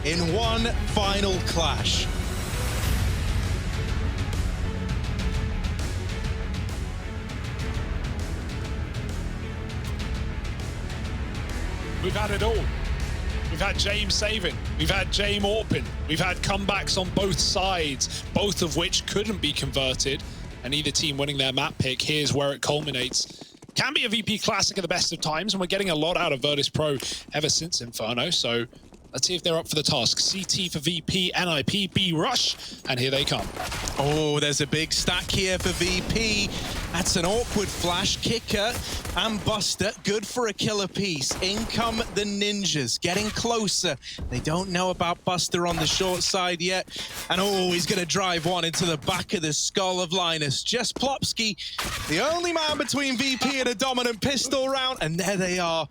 in one final clash. We've had it all. We've had James saving. We've had James Orpin. We've had comebacks on both sides, both of which couldn't be converted, and either team winning their map pick. Here's where it culminates. Can be a VP Classic at the best of times, and we're getting a lot out of Virtus.pro ever since Inferno, so let's see if they're up for the task. CT for VP, NIP, B Rush, and here they come. Oh, there's a big stack here for VP. That's an awkward flash. Kicker and Buster, good for a kill apiece. In come the ninjas, getting closer. They don't know about Buster on the short side yet. And oh, he's gonna drive one into the back of the skull of Linus. Just Plopsky, the only man between VP and a dominant pistol round. And there they are,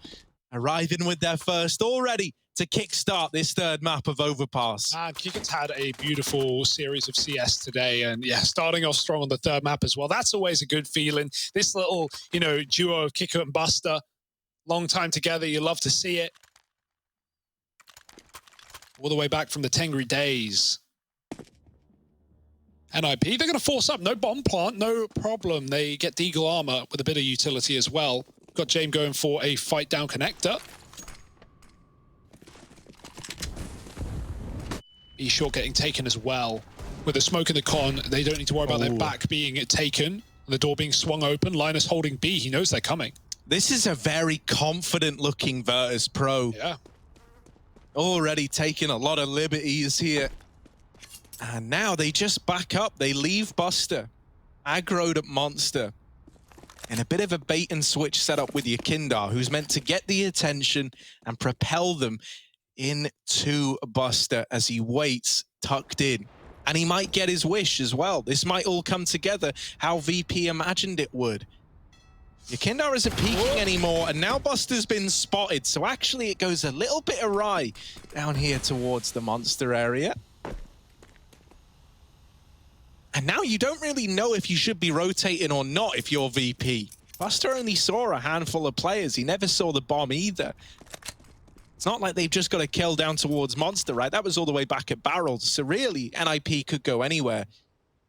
arriving with their first already to kickstart this third map of Overpass. Kicker's had a beautiful series of CS today, and yeah, starting off strong on the third map as well. That's always a good feeling. This little, you know, duo of Kicker and Buster, long time together, you love to see it. All the way back from the Tengri days. NIP, they're going to force up. No bomb plant, no problem. They get Deagle armor with a bit of utility as well. Got James going for a fight down connector. E short getting taken as well. With the smoke in the con, they don't need to worry about their back being taken. The door being swung open. Linus holding B. He knows they're coming. This is a very confident looking Virtus.pro. Yeah. Already taking a lot of liberties here. And now they just back up. They leave Buster. Aggroed at Monster. In a bit of a bait and switch setup with Yakindar, who's meant to get the attention and propel them into Buster as he waits tucked in. And he might get his wish as well. This might all come together how VP imagined it would. Yakindar isn't peeking anymore, and now Buster's been spotted, so actually it goes a little bit awry down here towards the monster area. And now you don't really know if you should be rotating or not if you're VP. Buster only saw a handful of players. He never saw the bomb either. It's not like they've just got a kill down towards Monster, right? That was all the way back at Barrels. So really, NIP could go anywhere.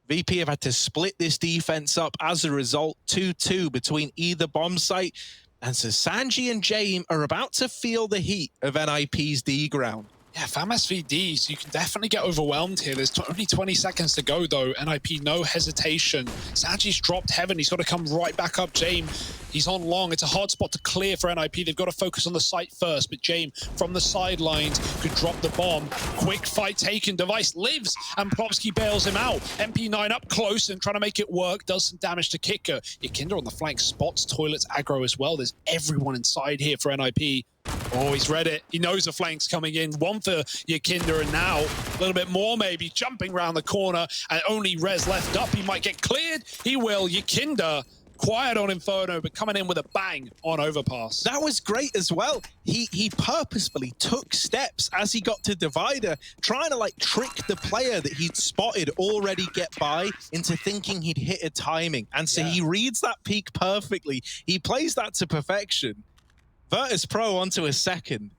VP have had to split this defense up as a result, 2-2 between either bomb site. And so Sanji and James are about to feel the heat of NIP's D ground. Yeah, FAM SVDs, you can definitely get overwhelmed here. There's only 20 seconds to go, though. NIP, no hesitation. Sanji's dropped heaven. He's got to come right back up. James, he's on long. It's a hard spot to clear for NIP. They've got to focus on the site first, but James, from the sidelines, could drop the bomb. Quick fight taken. Device lives, and Plopsky bails him out. MP9 up close and trying to make it work. Does some damage to Kicker. Yakinder on the flank spots Toilets aggro as well. There's everyone inside here for NIP. Oh, he's read it. He knows the flank's coming in. One for Yakinder, and now a little bit more maybe. Jumping around the corner, and only Rez left up. He might get cleared. He will. Yakinder, quiet on Inferno, but coming in with a bang on Overpass. That was great as well. He purposefully took steps as he got to Divider, trying to like trick the player that he'd spotted already get by into thinking he'd hit a timing. And so he reads that peak perfectly. He plays that to perfection. Virtus.pro onto a second.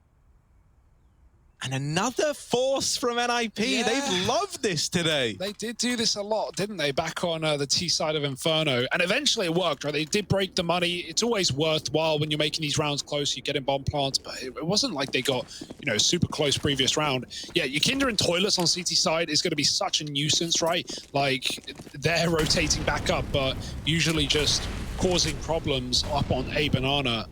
And another force from NIP. Yeah. They've loved this today. They did do this a lot, didn't they? Back on the T side of Inferno. And eventually it worked, right? They did break the money. It's always worthwhile when you're making these rounds close. You get in bomb plants, but it wasn't like they got, you know, super close previous round. Yeah, Yakinder and Toilets on CT side is going to be such a nuisance, right? Like, they're rotating back up, but usually just causing problems up on A Banana.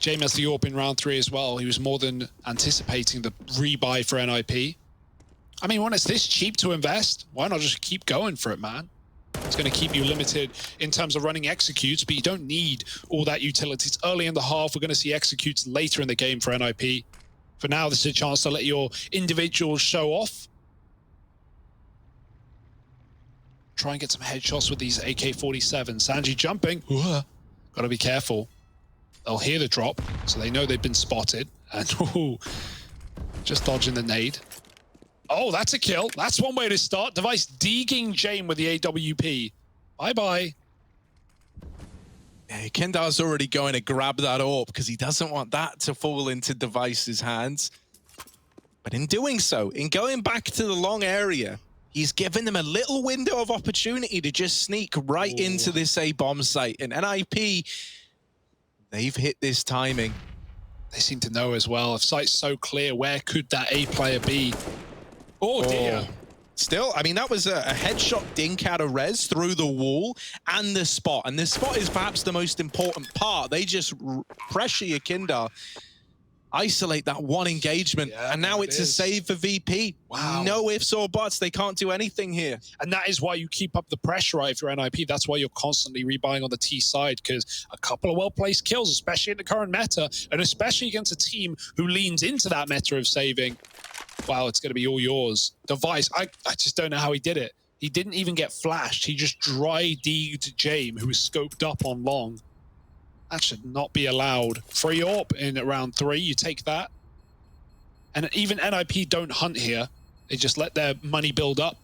James has the AWP in round 3 as well. He was more than anticipating the rebuy for NIP. I mean, when it's this cheap to invest, why not just keep going for it, man? It's going to keep you limited in terms of running executes, but you don't need all that utility. It's early in the half. We're going to see executes later in the game for NIP. For now, this is a chance to let your individuals show off. Try and get some headshots with these AK-47. Sanji jumping. Got to be careful. They'll hear the drop, so they know they've been spotted. And just dodging the nade. Oh, that's a kill. That's one way to start. Device degging Jane with the AWP. Bye-bye. Yeah, Kindar's already going to grab that AWP because he doesn't want that to fall into Device's hands. But in doing so, in going back to the long area, he's given them a little window of opportunity to just sneak right into this A bomb site. And NIP, they've hit this timing. They seem to know as well. If site's so clear, where could that A player be? Oh dear. Still, I mean, that was a headshot dink out of res through the wall and the spot. And the spot is perhaps the most important part. They just pressure your Kindar, isolate that one engagement, and now it's a save for VP. Wow. No ifs or buts. They can't do anything here. And that is why you keep up the pressure, right, if you're NIP. That's why you're constantly rebuying on the T side, because a couple of well-placed kills, especially in the current meta, and especially against a team who leans into that meta of saving, wow, it's going to be all yours. Device, I just don't know how he did it. He didn't even get flashed. He just dry D'd Jame, who was scoped up on long. That should not be allowed. Free AWP in round 3, you take that. And even NIP don't hunt here. They just let their money build up.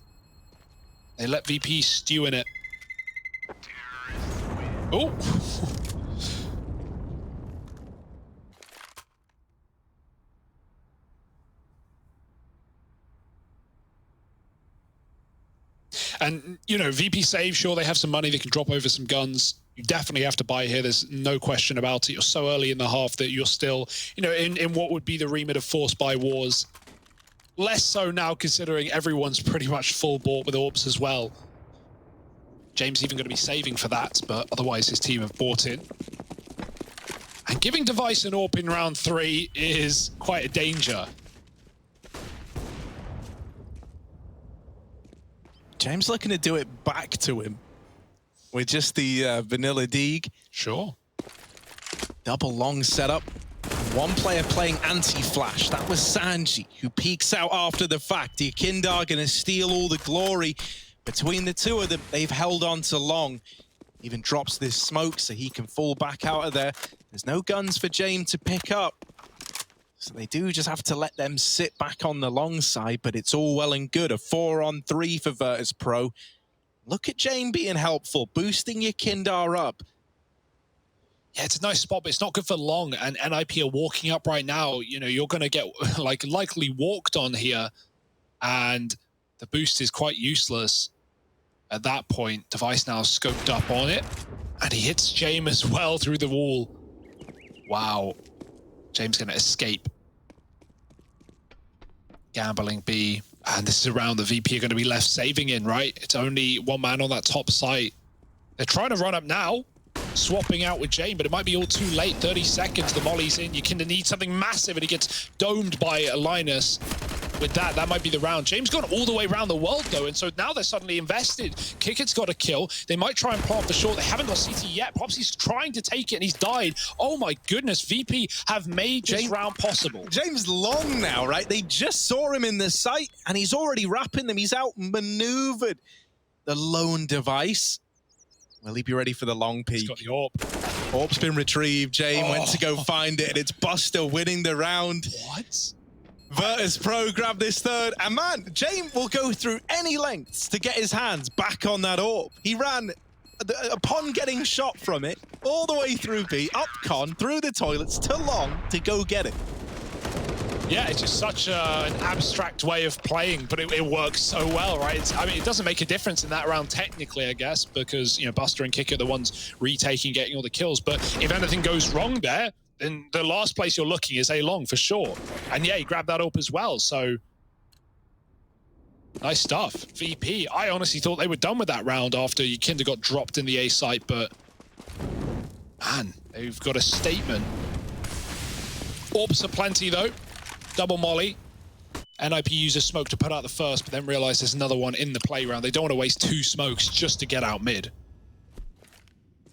They let VP stew in it. Oh! And, you know, VP save, sure, they have some money, they can drop over some guns. You definitely have to buy here, there's no question about it. You're so early in the half that you're still, you know, in what would be the remit of forced buy wars. Less so now, considering everyone's pretty much full bought with AWPs as well. James even going to be saving for that, but otherwise his team have bought in. And giving Device an AWP in round 3 is quite a danger. James looking to do it back to him with just the vanilla Deeg. Sure. Double long setup. One player playing anti-flash. That was Sanji, who peeks out after the fact. The Kindar gonna steal all the glory. Between the two of them, they've held on to long. Even drops this smoke so he can fall back out of there. There's no guns for James to pick up. So they do just have to let them sit back on the long side, but it's all well and good. A 4-on-3 for Virtus.pro. Look at Jane being helpful, boosting your Kindar up. Yeah, it's a nice spot, but it's not good for long. And NIP are walking up right now. You know, you're going to get likely walked on here. And the boost is quite useless at that point. Device now scoped up on it. And he hits James as well through the wall. Wow. James going to escape. Gambling B. And this is around the VP are going to be left saving in, right? It's only one man on that top site. They're trying to run up now. Swapping out with Jane, but it might be all too late. 30 seconds, the molly's in. You kind of need something massive, and he gets domed by Linus. With that might be the round. James gone all the way around the world, though, and so now they're suddenly invested. Kickit's got a kill. They might try and plant for short. They haven't got CT yet. Popsy's trying to take it, and he's died. Oh, my goodness. VP have made this round possible. James long now, right? They just saw him in the site, and he's already wrapping them. He's outmaneuvered the lone Device. Will he be ready for the long peak? He's got the AWP. AWP's been retrieved. Jane went to go find it, and it's Buster winning the round. What? Virtus.pro grab this third, and man, Jane will go through any lengths to get his hands back on that AWP. He ran, upon getting shot from it, all the way through B, up con, through the toilets, to long, to go get it. Yeah, it's just such an abstract way of playing, but it works so well, right? I mean, it doesn't make a difference in that round technically, I guess, because, you know, Buster and Kick are the ones retaking, getting all the kills. But if anything goes wrong there, then the last place you're looking is A-Long for sure. And yeah, he grabbed that up as well, so nice stuff. VP, I honestly thought they were done with that round after Kinder got dropped in the A site, but man, they've got a statement. AWPs are plenty though. Double molly. NIP uses smoke to put out the first, but then realize there's another one in the play round. They don't want to waste 2 smokes just to get out mid.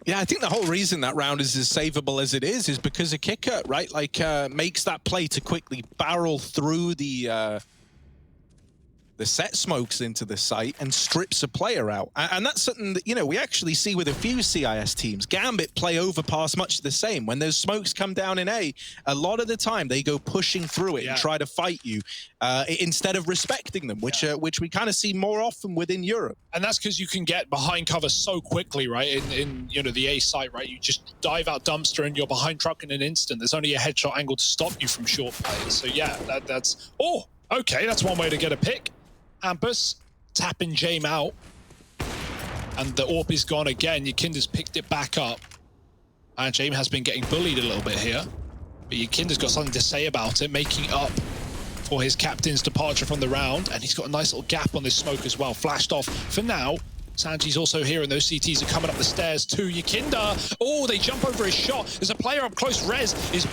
Yeah, I think the whole reason that round is as savable as it is because of Kicker, right? Like, makes that play to quickly barrel through the the set smokes into the site and strips a player out. And that's something that, you know, we actually see with a few CIS teams. Gambit play Overpass much the same. When those smokes come down in A lot of the time they go pushing through it and try to fight you instead of respecting them, which we kind of see more often within Europe. And that's because you can get behind cover so quickly, right? In you know, the A site, right? You just dive out dumpster and you're behind truck in an instant. There's only a headshot angle to stop you from short plays. So yeah, that's... Oh, okay, that's one way to get a pick. Ampus tapping Jame out. And the AWP is gone again. Yakinda's picked it back up. And Jame has been getting bullied a little bit here. But Yakinda's got something to say about it, making up for his captain's departure from the round. And he's got a nice little gap on this smoke as well. Flashed off for now. Sanji's also here, and those CTs are coming up the stairs to Yakinda. Oh, they jump over his shot. There's a player up close. Rez is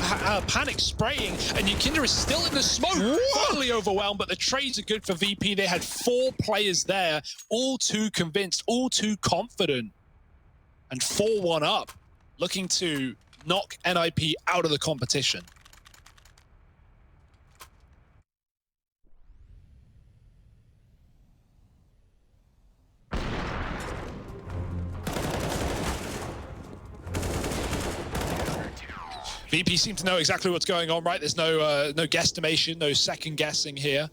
panic spraying, and Yakinda is still in the smoke. Finally overwhelmed, but the trades are good for VP. They had 4 players there, all too convinced, all too confident. And 4-1 up, looking to knock NIP out of the competition. VP seem to know exactly what's going on, right? There's no guesstimation, no second guessing here.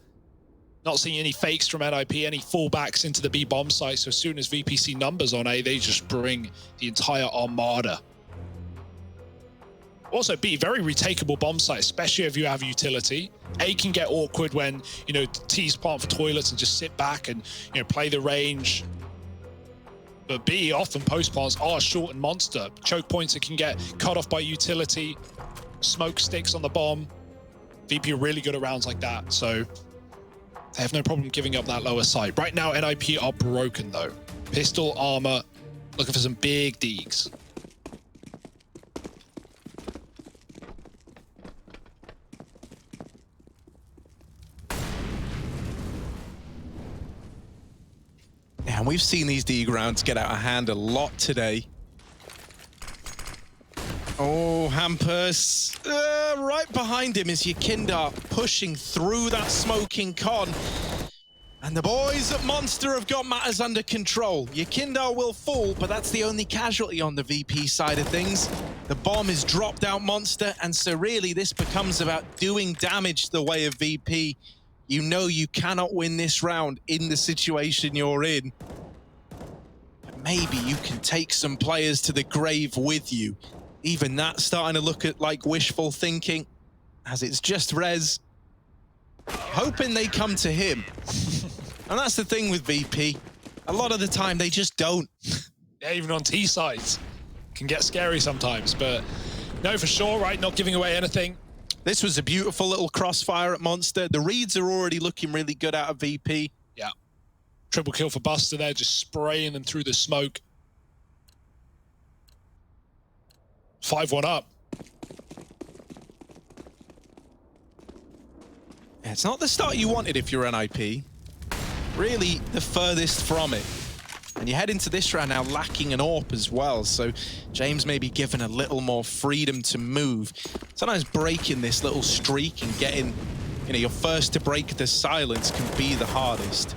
Not seeing any fakes from NIP, any fallbacks into the B bomb site. So as soon as VP see numbers on A, they just bring the entire armada. Also, B, very retakeable bomb site, especially if you have utility. A can get awkward when, you know, T's plant for toilets and just sit back and, you know, play the range. But B, often post plants are short and monster. Choke points that can get cut off by utility. Smoke sticks on the bomb. VP are really good at rounds like that, so they have no problem giving up that lower site. Right now, NIP are broken, though. Pistol, armor, looking for some big deeks. And we've seen these D rounds get out of hand a lot today. Oh, Hampus. Right behind him is Yakinda pushing through that smoking con. And the boys at Monster have got matters under control. Yakinda will fall, but that's the only casualty on the VP side of things. The bomb is dropped out Monster, and so really this becomes about doing damage the way of VP. You know you cannot win this round in the situation you're in. But maybe you can take some players to the grave with you. Even that's starting to look at like wishful thinking, as it's just Rez. Hoping they come to him. And that's the thing with VP. A lot of the time they just don't. Yeah, even on T sides. Can get scary sometimes, but no, for sure, right? Not giving away anything. This was a beautiful little crossfire at Monster. The reads are already looking really good out of VP. Yeah. Triple kill for Buster there, just spraying them through the smoke. 5-1 up. It's not the start you wanted if you're NIP. Really the furthest from it. And you head into this round now lacking an AWP as well, so James may be given a little more freedom to move. Sometimes breaking this little streak and getting, you know, your first to break the silence can be the hardest.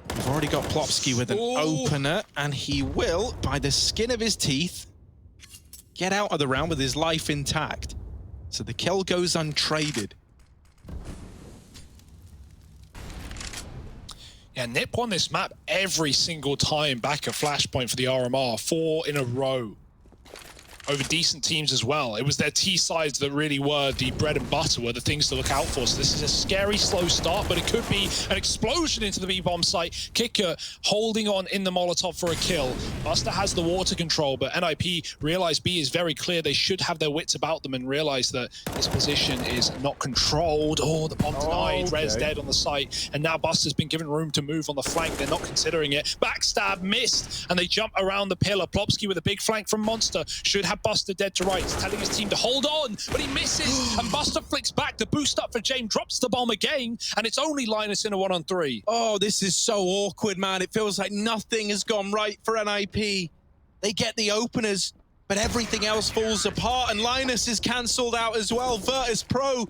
We've already got Plopsky with an opener, and he will, by the skin of his teeth, get out of the round with his life intact. So the kill goes untraded. Yeah, Nip won this map every single time back at Flashpoint for the RMR, 4 in a row. Over decent teams as well. It was their T sides that really were the bread and butter, were the things to look out for. So this is a scary, slow start, but it could be an explosion into the B-bomb site. Kicker holding on in the Molotov for a kill. Buster has the water control, but NIP realize B is very clear. They should have their wits about them and realize that this position is not controlled. Oh, the bomb denied. Okay. Rez dead on the site. And now Buster's been given room to move on the flank. They're not considering it. Backstab missed, and they jump around the pillar. Plopsky with a big flank from Monster. Should have Buster dead to rights, telling his team to hold on, but he misses, and Buster flicks back. The boost up for James, drops the bomb again, and it's only Linus in a 1-on-3. Oh, this is so awkward, man. It feels like nothing has gone right for NIP. They get the openers, but everything else falls apart, and Linus is cancelled out as well. Virtus.pro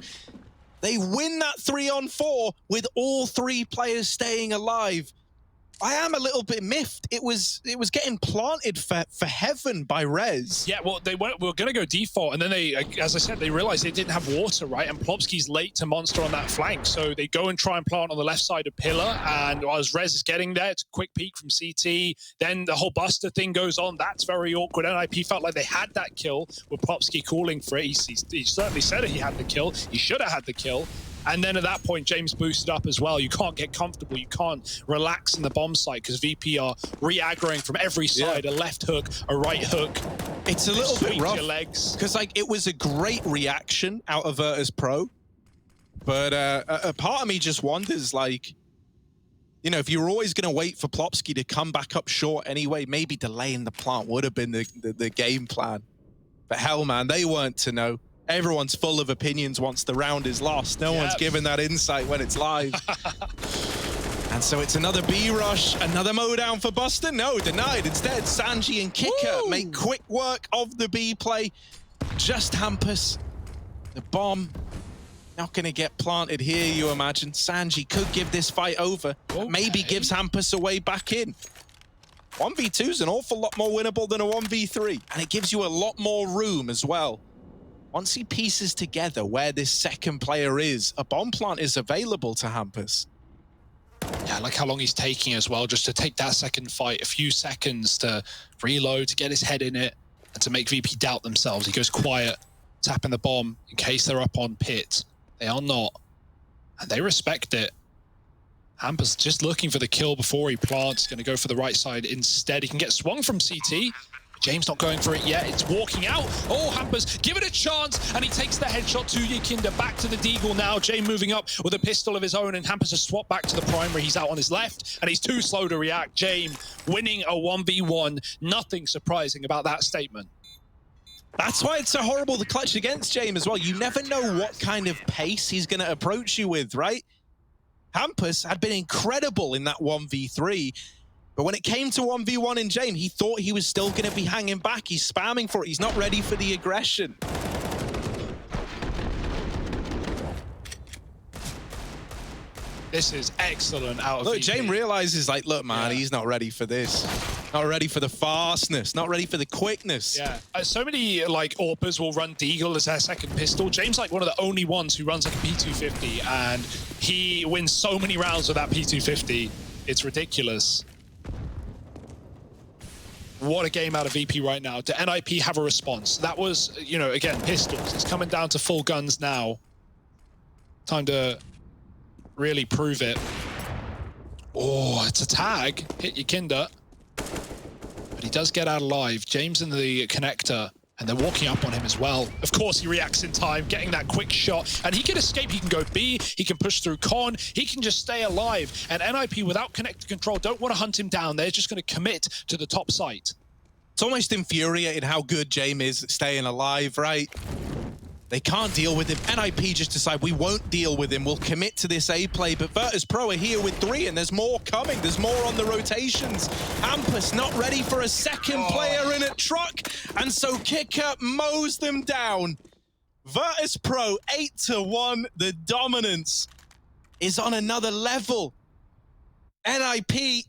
They win that 3-on-4 with all 3 players staying alive. I am a little bit miffed. It was getting planted for heaven by Rez. Yeah, well, they were going to go default, and then they, as I said, they realized they didn't have water, right? And Plopsky's late to Monster on that flank, so they go and try and plant on the left side of Pillar, and as Rez is getting there, it's a quick peek from CT, then the whole Buster thing goes on. That's very awkward. NIP felt like they had that kill with Plopsky calling for it. He certainly said he had the kill. He should have had the kill. And then at that point, James boosted up as well. You can't get comfortable. You can't relax in the bomb site because VP are re-aggroing from every side. Yeah. A left hook, a right hook. It's a little bit rough. Your legs. Because like it was a great reaction out of Virtus.pro. But a part of me just wonders, like, you know, if you were always going to wait for Plopsky to come back up short anyway, maybe delaying the plant would have been the game plan. But hell, man, they weren't to know. Everyone's full of opinions once the round is lost. No one's given that insight when it's live. And so it's another B rush, another mow down for Buster. No, denied. Instead, Sanji and Kicker make quick work of the B play. Just Hampus. The bomb not going to get planted here, you imagine. Sanji could give this fight over. Okay. Maybe gives Hampus a way back in. 1v2 is an awful lot more winnable than a 1v3. And it gives you a lot more room as well. Once he pieces together where this second player is, a bomb plant is available to Hampus. Yeah, I like how long he's taking as well, just to take that second fight, a few seconds to reload, to get his head in it, and to make VP doubt themselves. He goes quiet, tapping the bomb in case they're up on pit. They are not, and they respect it. Hampus just looking for the kill before he plants, going to go for the right side instead. He can get swung from CT. James not going for it yet. It's walking out. Oh, Hampus, give it a chance. And he takes the headshot to Yakinda. Back to the Deagle now. James moving up with a pistol of his own. And Hampus has swapped back to the primary. He's out on his left. And he's too slow to react. James winning a 1v1. Nothing surprising about that statement. That's why it's so horrible to clutch against James as well. You never know what kind of pace he's going to approach you with, right? Hampus had been incredible in that 1v3. But when it came to 1v1 in James, he thought he was still going to be hanging back. He's spamming for it. He's not ready for the aggression. This is excellent out of Look, VP. James realizes, like, look, man, he's not ready for this. Not ready for the fastness. Not ready for the quickness. Yeah. So many, like, AWPers will run Deagle as their second pistol. James, like, one of the only ones who runs, like, a P250. And he wins so many rounds with that P250. It's ridiculous. What a game out of VP right now. Do NIP have a response? That was, you know, again, pistols. It's coming down to full guns now. Time to really prove it. Oh, it's a tag. Hit Yakinda. But he does get out alive. James in the connector. And they're walking up on him as well. Of course, he reacts in time, getting that quick shot. And he can escape. He can go B. He can push through Con. He can just stay alive. And NIP, without connector control, don't want to hunt him down. They're just going to commit to the top site. It's almost infuriating how good James is at staying alive, right? They can't deal with him. NIP just decide we won't deal with him. We'll commit to this A play. But Virtus.pro are here with 3, and there's more coming. There's more on the rotations. Hampus not ready for a second player in a truck. And so Kicker mows them down. Virtus.pro 8-1. The dominance is on another level. NIP,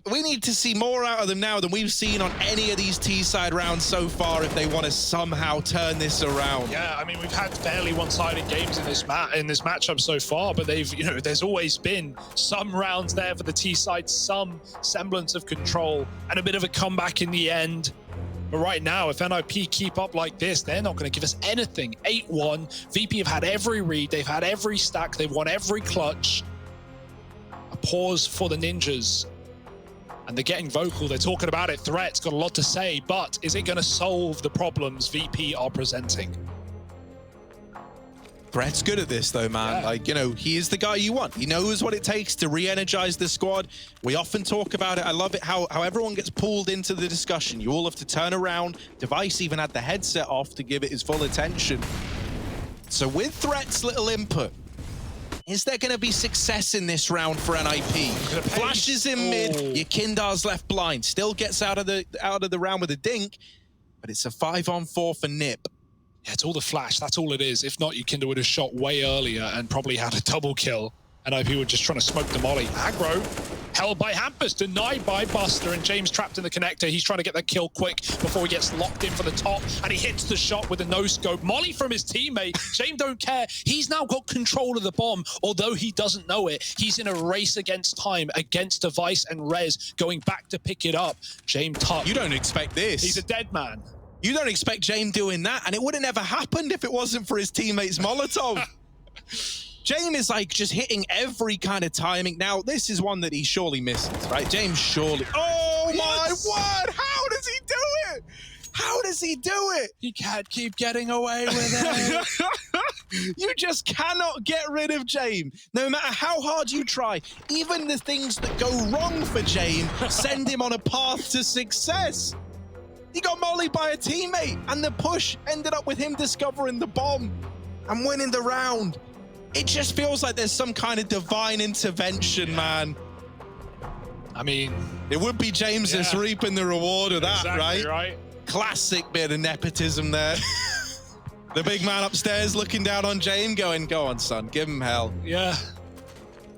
we need to see more out of them now than we've seen on any of these T-side rounds so far if they want to somehow turn this around. Yeah, I mean, we've had fairly one-sided games in this matchup so far, but they've, you know, there's always been some rounds there for the T-side, some semblance of control, and a bit of a comeback in the end. But right now, if NIP keep up like this, they're not going to give us anything. 8-1. VP have had every read. They've had every stack. They've won every clutch. A pause for the Ninjas. And they're getting vocal. They're talking about it. Threat's got a lot to say, but is it going to solve the problems VP are presenting? Threat's good at this, though, man. Yeah. Like, you know, he is the guy you want. He knows what it takes to re-energize the squad. We often talk about it. I love it how everyone gets pulled into the discussion. You all have to turn around. Device even had the headset off to give it his full attention. So with Threat's little input, is there going to be success in this round for NIP? Flashes in mid, Yakinda's left blind, still gets out of the round with a dink, but it's a 5-on-4 for Nip. Yeah, it's all the flash. That's all it is. If not, Yukinda would have shot way earlier and probably had a double kill. NIP were just trying to smoke the molly. Aggro held by Hampus, denied by Buster, and James trapped in the connector. He's trying to get that kill quick before he gets locked in for the top, and he hits the shot with a no-scope. Molly from his teammate. James don't care. He's now got control of the bomb, although he doesn't know it. He's in a race against time, against Device and Rez, going back to pick it up. James Tuck. You don't expect this. He's a dead man. You don't expect James doing that, and it would have never happened if it wasn't for his teammate's Molotov. James is like just hitting every kind of timing. Now, this is one that he surely misses, right? James surely. Oh my word! How does he do it? How does he do it? He can't keep getting away with it. You just cannot get rid of James. No matter how hard you try, even the things that go wrong for James send him on a path to success. He got mollied by a teammate, and the push ended up with him discovering the bomb and winning the round. It just feels like there's some kind of divine intervention, man. I mean, it would be James that's reaping the reward of that, exactly right? Classic bit of nepotism there. The big man upstairs looking down on James going, go on, son, give him hell. Yeah,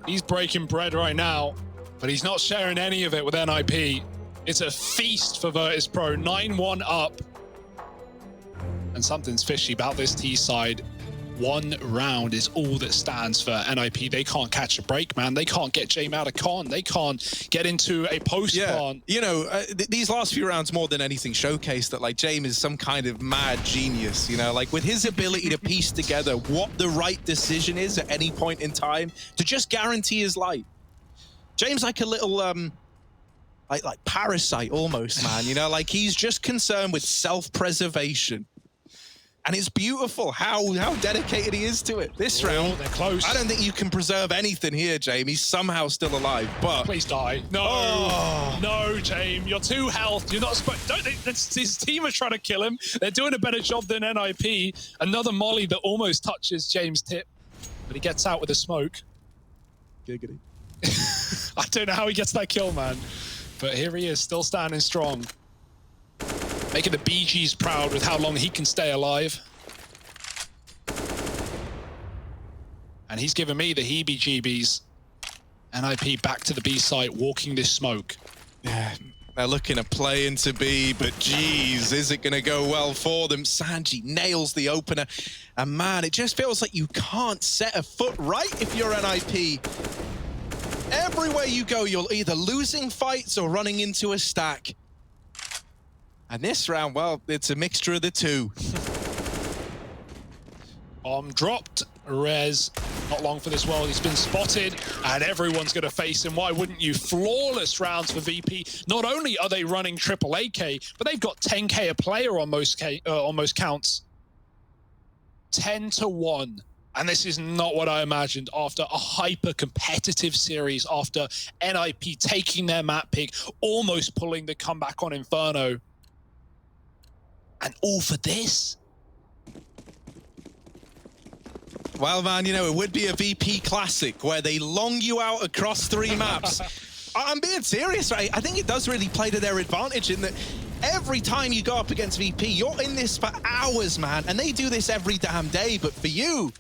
he's breaking bread right now, but he's not sharing any of it with NIP. It's a feast for Virtus.pro, 9-1 up. And something's fishy about this T side. One round is all that stands for NIP. They can't catch a break, man. They can't get James out of con. They can't get into a post-con. You know, these last few rounds more than anything showcase that, like, James is some kind of mad genius, you know? Like, with his ability to piece together what the right decision is at any point in time to just guarantee his life. James like a little, like parasite almost, man, you know? Like, he's just concerned with self-preservation. And it's beautiful how dedicated he is to it. This round, they're close. I don't think you can preserve anything here, James. He's somehow still alive, but... Please die. No, no, James. You're 2 health. You're not supposed... His team are trying to kill him. They're doing a better job than NIP. Another molly that almost touches James' tip, but he gets out with a smoke. Giggity. I don't know how he gets that kill, man. But here he is, still standing strong. Making the BGs proud with how long he can stay alive. And he's given me the heebie-jeebies. NIP back to the B site, walking this smoke. Yeah, they're looking to play into B, but geez, is it going to go well for them? Sanji nails the opener. And man, it just feels like you can't set a foot right if you're NIP. Everywhere you go, you're either losing fights or running into a stack. And this round, well, it's a mixture of the two. Bomb dropped. Rez, not long for this world. He's been spotted, and everyone's going to face him. Why wouldn't you? Flawless rounds for VP. Not only are they running triple AK, but they've got 10K a player on most counts. 10-1. And this is not what I imagined after a hyper-competitive series, after NIP taking their map pick, almost pulling the comeback on Inferno. And all for this? Well, man, you know, it would be a VP classic where they long you out across 3 maps. I'm being serious, right? I think it does really play to their advantage in that every time you go up against VP, you're in this for hours, man. And they do this every damn day. But for you,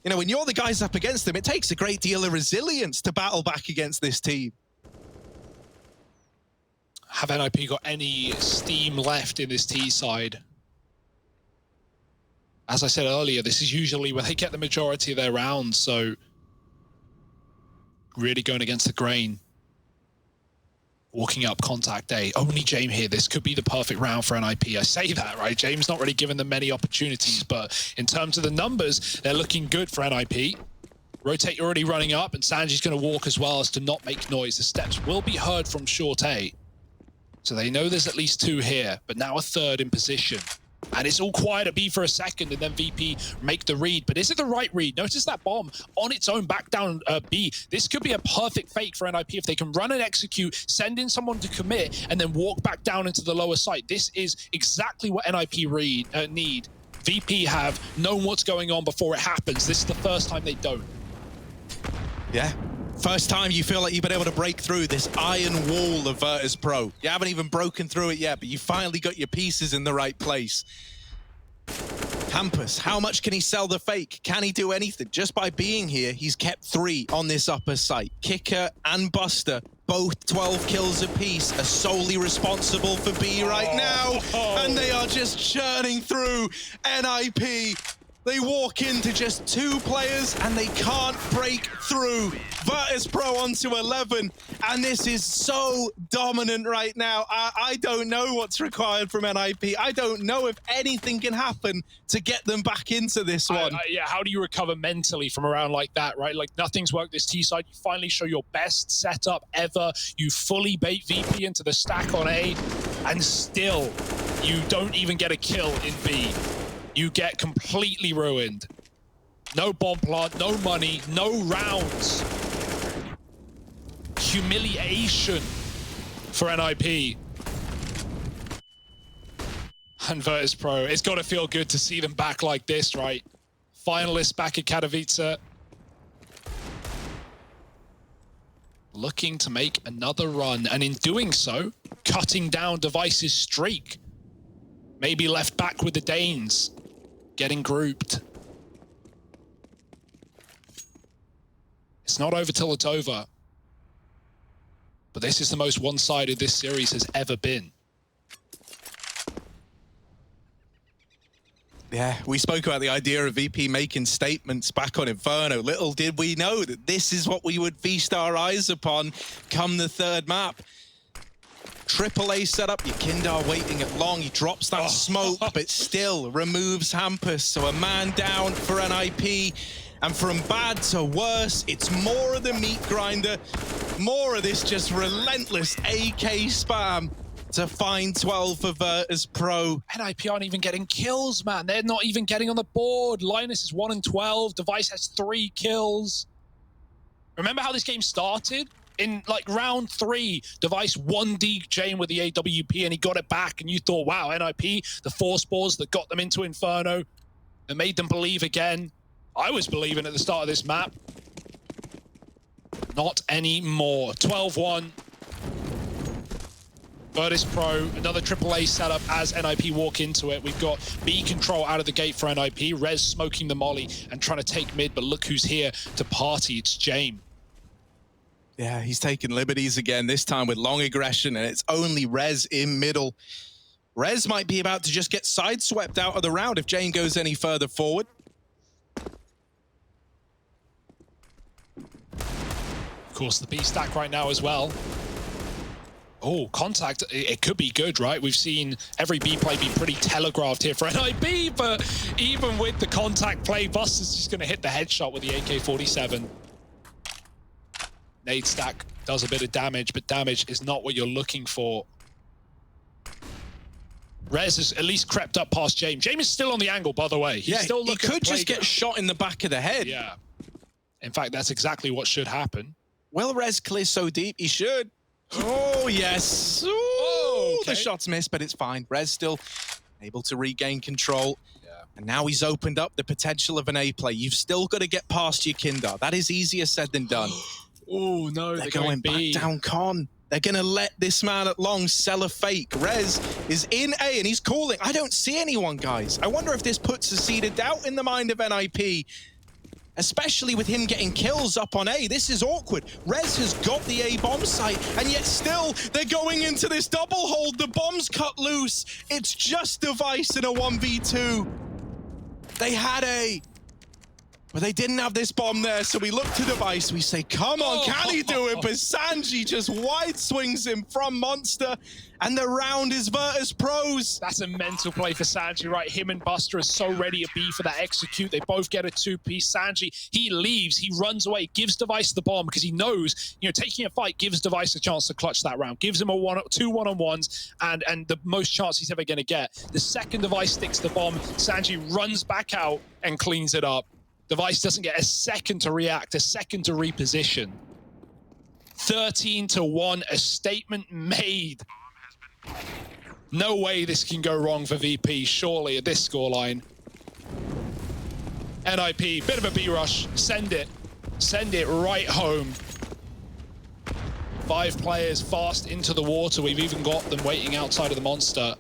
you know, when you're the guys up against them, it takes a great deal of resilience to battle back against this team. Have NIP got any steam left in this T side? As I said earlier, this is usually where they get the majority of their rounds, so really going against the grain. Walking up contact day. Only James here. This could be the perfect round for NIP. I say that, right? James not really given them many opportunities, but in terms of the numbers, they're looking good for NIP. Rotate already running up, and Sanji's going to walk as well as to not make noise. The steps will be heard from short A. So they know there's at least 2 here, but now a 3rd in position. And it's all quiet at B for a second, and then VP make the read. But is it the right read? Notice that bomb on its own back down B. This could be a perfect fake for NIP if they can run and execute, send in someone to commit, and then walk back down into the lower site. This is exactly what NIP need. VP have known what's going on before it happens. This is the first time they don't. Yeah. First time you feel like you've been able to break through this iron wall of Virtus.pro. You haven't even broken through it yet, but you finally got your pieces in the right place. Hampus, how much can he sell the fake? Can he do anything? Just by being here, he's kept 3 on this upper site. Kicker and Buster, both 12 kills apiece, are solely responsible for B right now. And they are just churning through NIP. They walk into just 2 players and they can't break through. Virtus.pro onto 11, and this is so dominant right now. I don't know what's required from NIP. I don't know if anything can happen to get them back into this one. Yeah, how do you recover mentally from a round like that, right? Like, nothing's worked this T side. You finally show your best setup ever. You fully bait VP into the stack on A, and still, you don't even get a kill in B. You get completely ruined. No bomb plant, no money, no rounds. Humiliation for NIP. And Virtus.pro, it's got to feel good to see them back like this, right? Finalists back at Katowice. Looking to make another run, and in doing so, cutting down Device's streak. Maybe left back with the Danes. Getting grouped. It's not over till it's over. But this is the most one-sided this series has ever been. Yeah, we spoke about the idea of VP making statements back on Inferno. Little did we know that this is what we would feast our eyes upon come the 3rd map. AAA setup, your Kindar waiting at long. He drops that smoke, but still removes Hampus. So a man down for NIP. And from bad to worse, it's more of the meat grinder, more of this just relentless AK spam to find 12 for Virtus.pro. NIP aren't even getting kills, man. They're not even getting on the board. Linus is 1 and 12. Device has 3 kills. Remember how this game started? In like round 3, Device 1D'd Jane with the AWP and he got it back, and you thought, wow, NIP, the 4 spores that got them into Inferno, that made them believe again. I was believing at the start of this map. Not anymore. 12-1. Virtus.pro, another AAA setup as NIP walk into it. We've got B control out of the gate for NIP. Rez smoking the molly and trying to take mid, but look who's here to party. It's Jame. Yeah, he's taking liberties again, this time with long aggression, and it's only Rez in middle. Rez might be about to just get sideswept out of the round if Jane goes any further forward. Of course, the B stack right now as well. Oh, contact, it could be good, right? We've seen every B play be pretty telegraphed here for NIP, but even with the contact play, Buster's just going to hit the headshot with the AK-47. Nade stack does a bit of damage, but damage is not what you're looking for. Rez has at least crept up past James. James is still on the angle, by the way. He's still looking. He could just get shot in the back of the head. Yeah. In fact, that's exactly what should happen. Will Rez clear so deep? He should. Oh, yes. Ooh, okay. The shot's missed, but it's fine. Rez still able to regain control. And now he's opened up the potential of an A play. You've still got to get past your Kindar. That is easier said than done. Oh, no, they're going back down con. They're going to let this man at long sell a fake. Rez is in A and he's calling. I don't see anyone, guys. I wonder if this puts a seed of doubt in the mind of NIP, especially with him getting kills up on A. This is awkward. Rez has got the A bomb site, and yet still they're going into this double hold. The bomb's cut loose. It's just Device in a 1v2. They had A, but they didn't have this bomb there, so we look to Device. We say, come on, can he do it? But Sanji just wide swings him from Monster, and the round is Virtus.pro's. That's a mental play for Sanji, right? Him and Buster are so ready to be for that execute. They both get a 2-piece. Sanji, he leaves, he runs away, gives Device the bomb because he knows, you know, taking a fight gives Device a chance to two that round, gives him two one-on-ones, and the most chance he's ever going to get. The second Device sticks the bomb, Sanji runs back out and cleans it up. Device doesn't get a second to react, a second to reposition. 13-1, a statement made. No way this can go wrong for VP, surely, at this scoreline. NIP, bit of a B-rush, send it right home. 5 players fast into the water, we've even got them waiting outside of the Monster.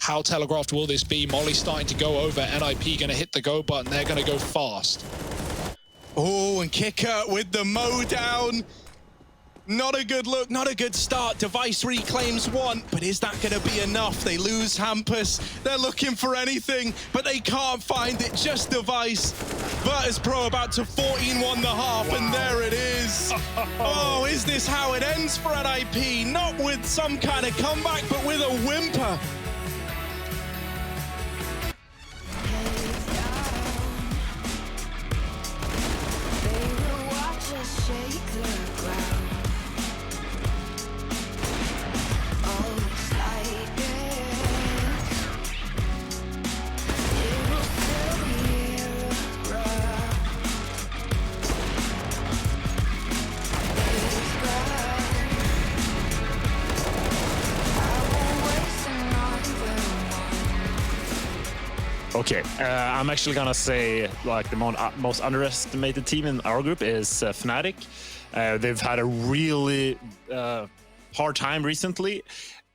How telegraphed will this be? Molly starting to go over. NIP going to hit the go button. They're going to go fast. Oh, and Kicker with the mow down. Not a good look, not a good start. Device reclaims one, but is that going to be enough? They lose Hampus. They're looking for anything, but they can't find it. Just Device. Virtus.pro about to 14-1 the half, and there it is. Oh, is this how it ends for NIP? Not with some kind of comeback, but with a whimper. Okay, I'm actually gonna say like the most underestimated team in our group is Fnatic. They've had a really hard time recently,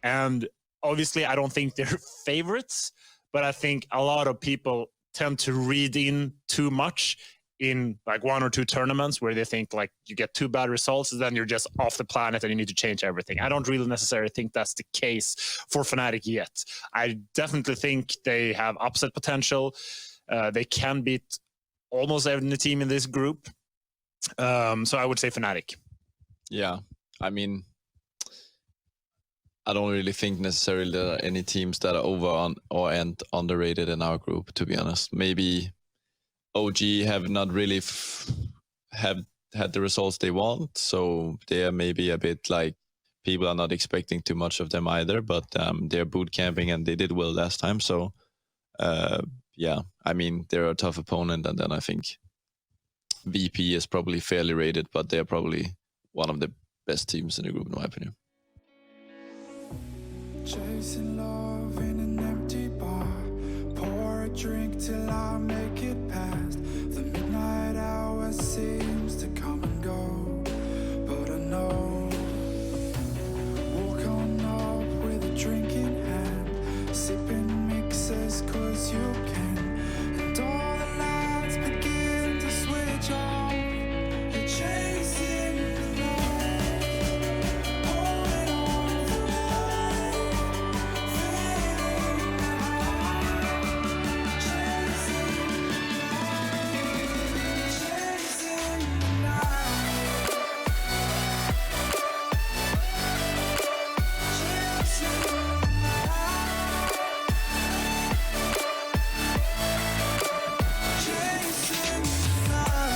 and obviously I don't think they're favorites, but I think a lot of people tend to read in too much in like 1 or 2 tournaments where they think like you get 2 bad results and then you're just off the planet and you need to change everything. I don't really necessarily think that's the case for Fnatic yet. I definitely think they have upset potential. They can beat almost every team in this group. So I would say Fnatic. Yeah, I mean, I don't really think necessarily there are any teams that are over or underrated in our group, to be honest. Maybe OG have not really have had the results they want, so they are maybe a bit like people are not expecting too much of them either, but they're boot camping and they did well last time, so yeah, I mean, they're a tough opponent, and then I think VP is probably fairly rated, but they're probably one of the best teams in the group in my opinion. Chasing love in an empty bar, pour a drink till I make it past. The midnight hour seems to come and go, but I know. Walk on up with a drink in hand, sipping mixes cause you can, and all the lights begin to switch off. You're chasing the night, holding on for life, feeling the high, chasing the night, chasing the night, chasing the night,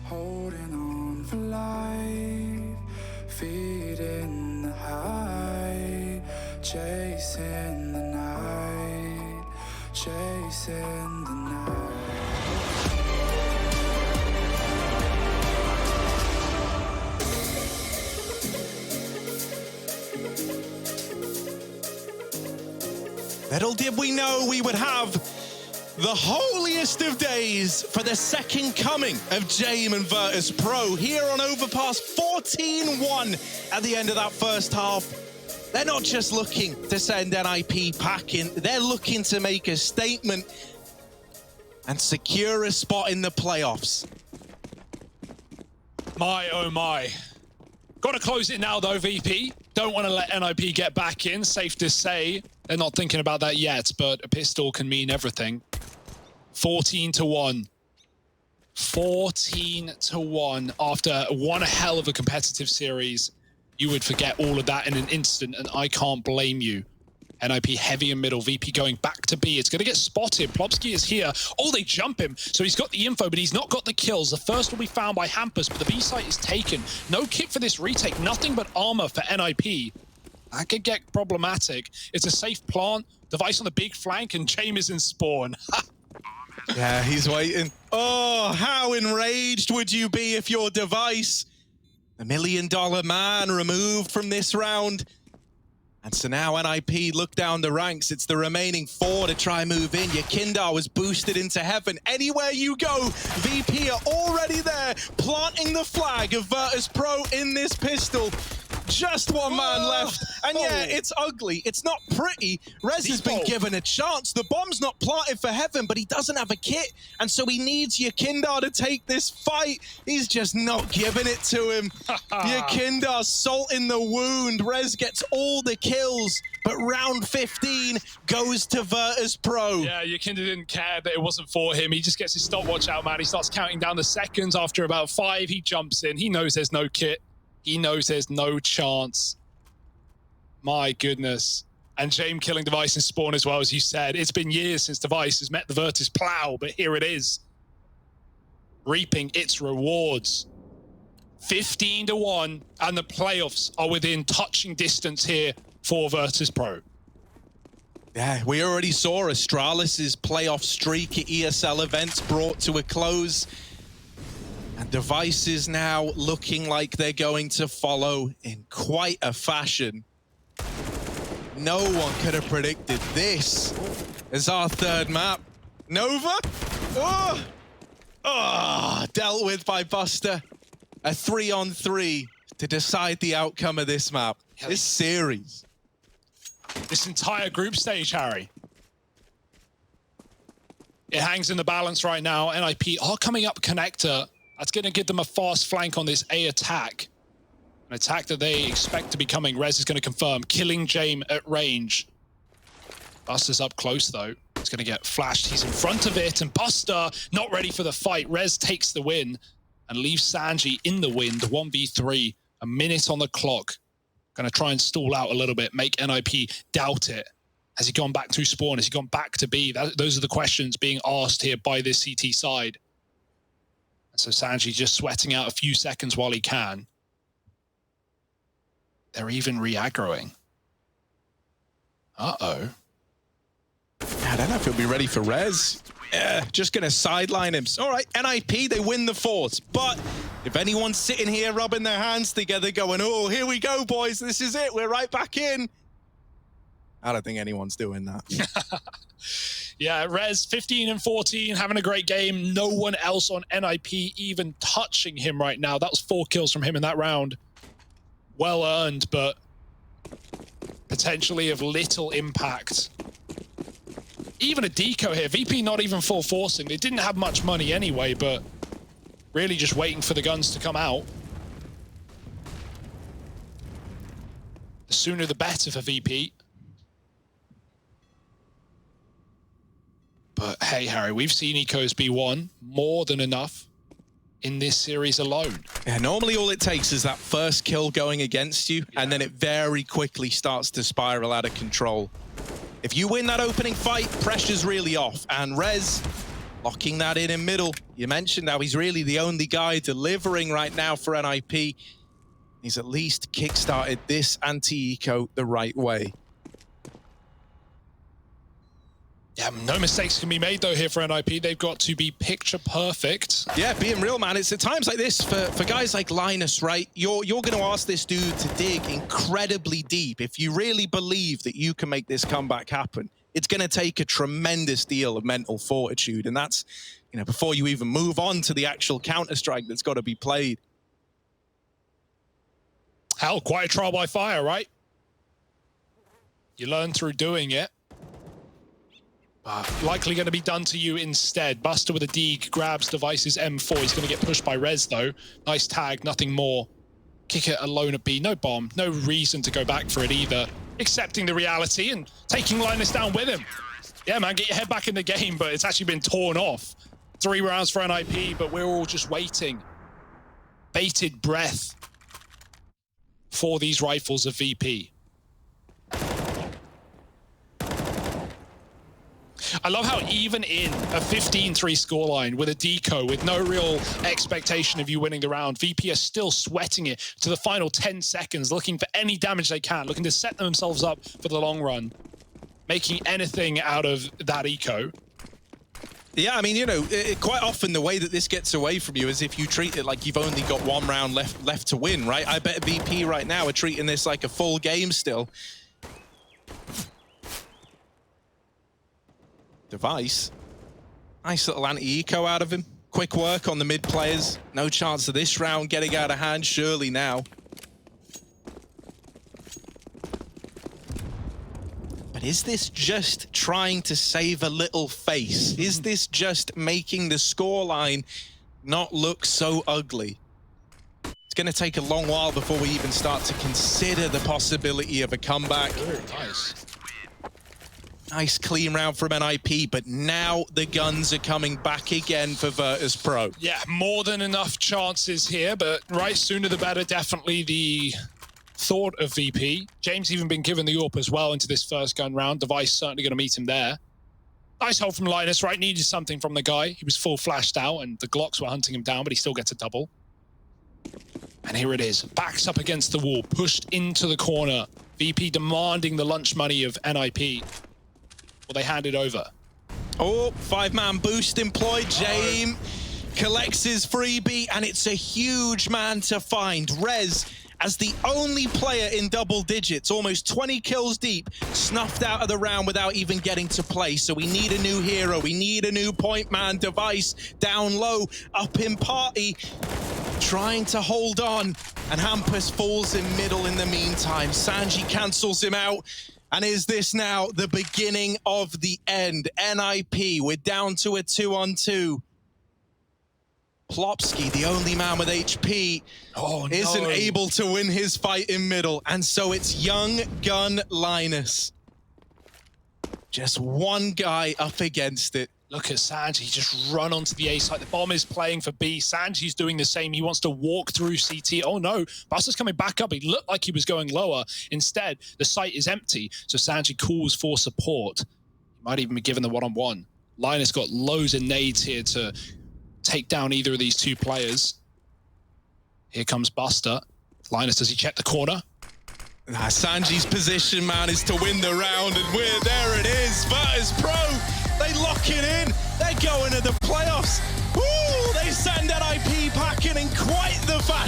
holding on for holding on for life, feeding the high, chasing the night, chasing the night. Little did we know we would have the holiest of days for the second coming of Jame and Virtus.pro here on Overpass. 14-1 at the end of that first half. They're not just looking to send NIP packing, they're looking to make a statement and secure a spot in the playoffs. My, oh my. Got to close it now, though, VP. Don't want to let NIP get back in. Safe to say. They're not thinking about that yet, but a pistol can mean everything. 14-1. 14-1 after one hell of a competitive series. You would forget all of that in an instant, and I can't blame you. NIP heavy in middle, VP going back to B. It's going to get spotted. Plopsky is here. Oh, they jump him. So he's got the info, but he's not got the kills. The first will be found by Hampus, but the B site is taken. No kit for this retake. Nothing but armor for NIP. That could get problematic. It's a safe plant. Device on the big flank, and Jame is in spawn. Yeah, he's waiting. Oh, how enraged would you be if your Device, $1 million man, removed from this round? And so now NIP look down the ranks. It's the remaining 4 to try move in. Your Kindar was boosted into heaven. Anywhere you go, VP are already there, planting the flag of Virtus.pro in this pistol. Just one man left. And yeah, it's ugly. It's not pretty. Rez has been given a chance. The bomb's not planted for heaven, but he doesn't have a kit. And so he needs your Kindar to take this fight. He's just not giving it to him. Your Kindar salt in the wound. Rez gets all the kills, but round 15 goes to Virtus.pro. Yeah, Yakinda didn't care that it wasn't for him. He just gets his stopwatch out, man. He starts counting down the seconds. After about 5, he jumps in. He knows there's no kit. He knows there's no chance. My goodness. And James killing Device in spawn as well, as you said. It's been years since Device has met the Virtus plow, but here it is. Reaping its rewards. 15-1, and the playoffs are within touching distance here for Virtus.pro. Yeah, we already saw Astralis' playoff streak at ESL events brought to a close. And Device is now looking like they're going to follow in quite a fashion. No one could have predicted this as our 3rd map. Nova? Dealt with by Buster. A 3-on-3 to decide the outcome of this map, this series. This entire group stage, Harry. It hangs in the balance right now. NIP are coming up connector. That's going to give them a fast flank on this A attack. An attack that they expect to be coming. Rez is going to confirm, killing James at range. Buster's up close, though. He's going to get flashed. He's in front of it, and Buster not ready for the fight. Rez takes the win and leaves Sanji in the wind. 1v3, a minute on the clock. Going to try and stall out a little bit, make NIP doubt it. Has he gone back through spawn? Has he gone back to B? Those are the questions being asked here by this CT side. So Sanji just sweating out a few seconds while he can. They're even re-aggroing. Uh-oh. I don't know if he'll be ready for Rez. Yeah, just going to sideline him. All right, NIP, they win the force. But if anyone's sitting here rubbing their hands together going, oh, here we go, boys. This is it. We're right back in. I don't think anyone's doing that. Yeah, Rez, 15-14, having a great game. No one else on NIP even touching him right now. That was 4 kills from him in that round. Well earned, but potentially of little impact. Even a deco here. VP not even full forcing. They didn't have much money anyway, but really just waiting for the guns to come out. The sooner the better for VP. But hey, Harry, we've seen Ecos B1 more than enough in this series alone. Yeah, normally all it takes is that first kill going against you, and then it very quickly starts to spiral out of control. If you win that opening fight, pressure's really off. And Rez locking that in middle. You mentioned how he's really the only guy delivering right now for NIP. He's at least kickstarted this anti-eco the right way. Yeah, no mistakes can be made, though, here for NIP. They've got to be picture perfect. Yeah, being real, man. It's at times like this, for guys like Linus, right? You're going to ask this dude to dig incredibly deep. If you really believe that you can make this comeback happen, it's going to take a tremendous deal of mental fortitude. And that's, you know, before you even move on to the actual Counter-Strike that's got to be played. Hell, quite a trial by fire, right? You learn through doing it. Likely going to be done to you instead. Buster with a deke grabs Device's M4. He's going to get pushed by Rez, though. Nice tag, nothing more. Kick it alone at B. No bomb. No reason to go back for it either. Accepting the reality and taking Linus down with him. Yeah, man, get your head back in the game, but it's actually been torn off. 3 rounds for NIP, but we're all just waiting. Bated breath for these rifles of VP. I love how even in a 15-3 scoreline with a deco, with no real expectation of you winning the round, VP are still sweating it to the final 10 seconds, looking for any damage they can, looking to set themselves up for the long run, making anything out of that eco. Yeah, I mean, you know, quite often the way that this gets away from you is if you treat it like you've only got 1 round left to win, right? I bet VP right now are treating this like a full game still. Device. Nice little anti-eco out of him. Quick work on the mid players. No chance of this round getting out of hand, surely now. But is this just trying to save a little face? Is this just making the scoreline not look so ugly? It's going to take a long while before we even start to consider the possibility of a comeback. Very nice. Nice clean round from NIP, but now the guns are coming back again for Virtus.pro. Yeah, more than enough chances here, but right, sooner the better. Definitely the thought of VP. James even been given the AWP as well into this first gun round. Device certainly going to meet him there. Nice hold from Linus, right? Needed something from the guy. He was full flashed out, and the Glocks were hunting him down, but he still gets a double. And here it is. Backs up against the wall, pushed into the corner. VP demanding the lunch money of NIP. Well, they hand it over. Oh, 5-man boost employed. James collects his freebie, and it's a huge man to find. Rez, as the only player in double digits, almost 20 kills deep, snuffed out of the round without even getting to play. So we need a new hero. We need a new point man. Device down low, up in party, trying to hold on. And Hampus falls in middle in the meantime. Sanji cancels him out. And is this now the beginning of the end? NIP, we're down to a 2-on-2. Plopsky, the only man with HP, isn't able to win his fight in middle. And so it's young gun Linus. Just one guy up against it. Look at Sanji just run onto the A site. The bomb is playing for B. Sanji's doing the same. He wants to walk through CT. Oh no, Buster's coming back up. He looked like he was going lower. Instead, the site is empty. So Sanji calls for support. He might even be given the one-on-one. Linus got loads of nades here to take down either of these two players. Here comes Buster. Linus, does he check the corner? Sanji's position, man, is to win the round, and there it is. Virtus.pro, they lock it in. They're going to the playoffs. Ooh, they send NIP packing in quite the fashion.